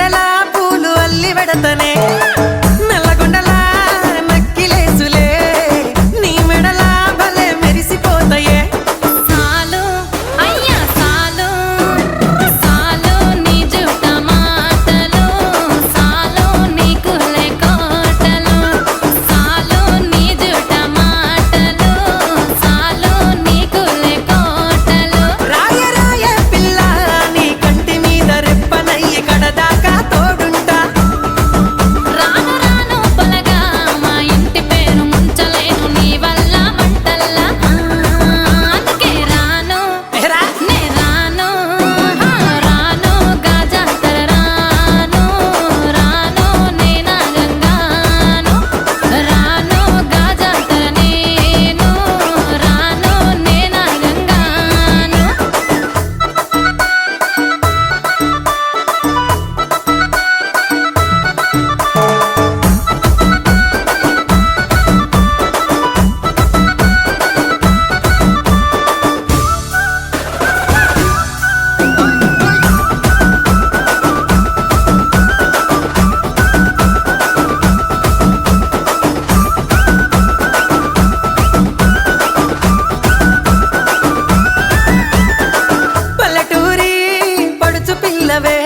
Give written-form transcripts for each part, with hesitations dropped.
మెడలా పూలు అల్లి వెడతనే నల్లగొండలా నక్కిలేసులే నీ మెడలా భలే మెరిసిపోతాయే సాలు అయ్యా సాలు సాలు నీ జుట్ట మాటలు సాలు నీ కులే కోటలు సాలు నీ జుట్ట మాటలు సాలు నీ కులే కోటలు రాయ రాయ పిల్ల నీ కంటి మీద రెప్పనయ్యి కడదాకా తోడుంటా రాను రాను పొలగా మా ఇంటి పేరు ముంచలేను నీ వల్ల మంటల్లా అందుకే రాను ఎహరా నే రాను రాను గాజాతర రాను రాను నేనా గంగాను రాను గాజాతర నేను రాను నేనా గంగాను పల్లెటూరి పడుచు పిల్లవే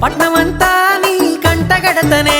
పట్నమంతా నీ కంటగడతనే